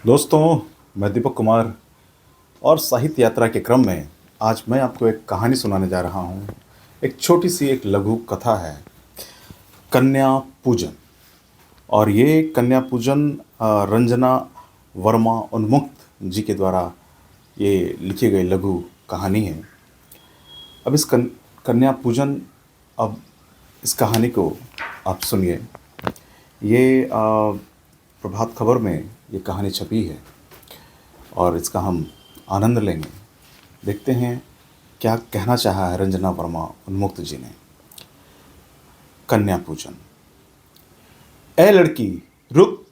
दोस्तों, मैं दीपक कुमार और साहित्य यात्रा के क्रम में आज मैं आपको एक कहानी सुनाने जा रहा हूँ। एक छोटी सी एक लघु कथा है, कन्या पूजन। और ये कन्या पूजन रंजना वर्मा उन्मुक्त जी के द्वारा ये लिखी गई लघु कहानी है। अब इस कन्या पूजन, अब इस कहानी को आप सुनिए। ये प्रभात खबर में ये कहानी छपी है और इसका हम आनंद लेंगे। देखते हैं क्या कहना चाहा है रंजना वर्मा उन्मुक्त जी ने। कन्या पूजन। ए लड़की रुक।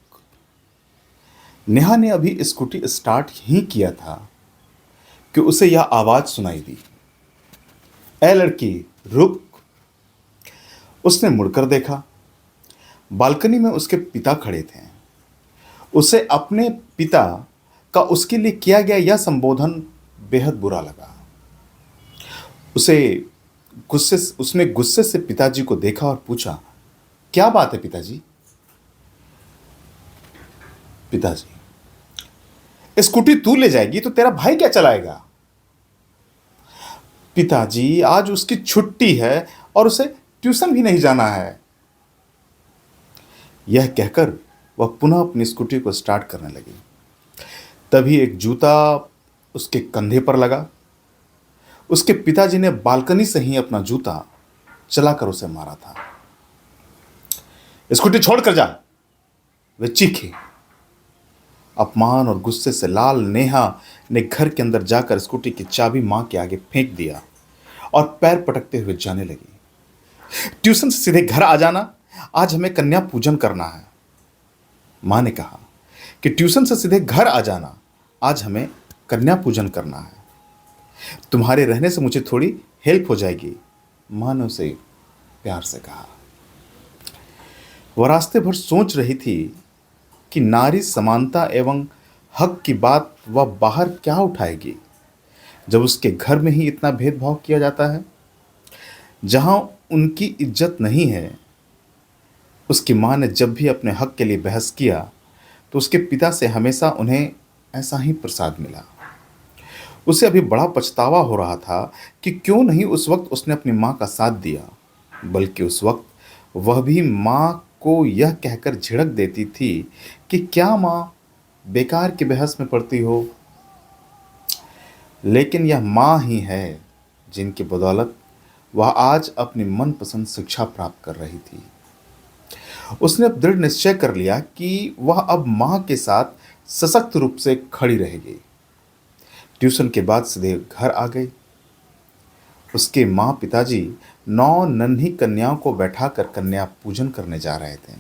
नेहा ने अभी स्कूटी स्टार्ट ही किया था कि उसे यह आवाज सुनाई दी, ए लड़की रुक। उसने मुड़कर देखा। बालकनी में उसके पिता खड़े थे। उसे अपने पिता का उसके लिए किया गया यह संबोधन बेहद बुरा लगा। उसने गुस्से से पिताजी को देखा और पूछा, क्या बात है पिताजी? पिताजी, स्कूटी तू ले जाएगी तो तेरा भाई क्या चलाएगा? पिताजी, आज उसकी छुट्टी है और उसे ट्यूशन भी नहीं जाना है। यह कहकर वह पुनः अपनी स्कूटी को स्टार्ट करने लगी। तभी एक जूता उसके कंधे पर लगा। उसके पिताजी ने बालकनी से ही अपना जूता चलाकर उसे मारा था। स्कूटी छोड़ कर जा, वे चीखे। अपमान और गुस्से से लाल नेहा ने घर के अंदर जाकर स्कूटी की चाबी मां के आगे फेंक दिया और पैर पटकते हुए जाने लगी। ट्यूशन से सीधे घर आ जाना, आज हमें कन्या पूजन करना है। मां ने कहा कि ट्यूशन से सीधे घर आ जाना, आज हमें कन्या पूजन करना है। तुम्हारे रहने से मुझे थोड़ी हेल्प हो जाएगी, मां ने उसे प्यार से कहा। वह रास्ते भर सोच रही थी कि नारी समानता एवं हक की बात वह बाहर क्या उठाएगी, जब उसके घर में ही इतना भेदभाव किया जाता है। जहां उनकी इज्जत नहीं है। उसकी मां ने जब भी अपने हक के लिए बहस किया तो उसके पिता से हमेशा उन्हें ऐसा ही प्रसाद मिला। उसे अभी बड़ा पछतावा हो रहा था कि क्यों नहीं उस वक्त उसने अपनी मां का साथ दिया, बल्कि उस वक्त वह भी मां को यह कहकर झिड़क देती थी कि क्या मां बेकार की बहस में पड़ती हो। लेकिन यह मां ही है जिनकी बदौलत वह आज अपनी मनपसंद शिक्षा प्राप्त कर रही थी। उसने अब दृढ़ निश्चय कर लिया कि वह अब मां के साथ सशक्त रूप से खड़ी रहेगी। ट्यूशन के बाद सीधे घर आ गई। उसके मां पिताजी 9 नन्ही कन्याओं को बैठाकर कन्या पूजन करने जा रहे थे।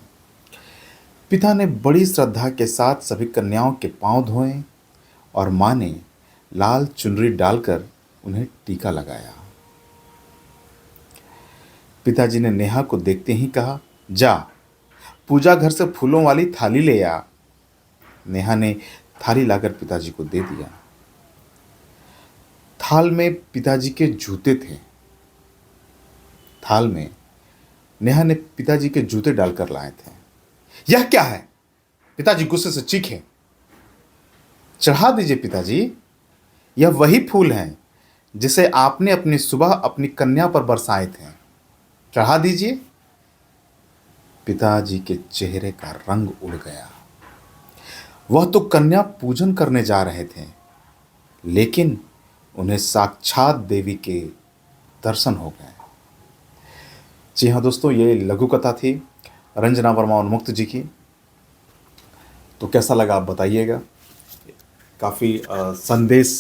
पिता ने बड़ी श्रद्धा के साथ सभी कन्याओं के पांव धोए और मां ने लाल चुनरी डालकर उन्हें टीका लगाया। पिताजी ने नेहा को देखते ही कहा, जा पूजा घर से फूलों वाली थाली ले आ। नेहा ने थाली लाकर पिताजी को दे दिया। थाल में पिताजी के जूते थे। थाल में नेहा ने पिताजी के जूते डालकर लाए थे। यह क्या है? पिताजी गुस्से से चीखे। चढ़ा दीजिए पिताजी, यह वही फूल हैं जिसे आपने अपनी सुबह अपनी कन्या पर बरसाए थे। चढ़ा दीजिए। पिताजी के चेहरे का रंग उड़ गया। वह तो कन्या पूजन करने जा रहे थे, लेकिन उन्हें साक्षात देवी के दर्शन हो गए। जी हाँ दोस्तों, ये लघु कथा थी रंजना वर्मा उन्मुक्त जी की। तो कैसा लगा आप बताइएगा। काफ़ी संदेश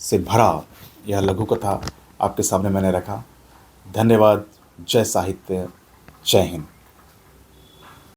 से भरा यह लघु कथा आपके सामने मैंने रखा। धन्यवाद। जय साहित्य, जय हिंद।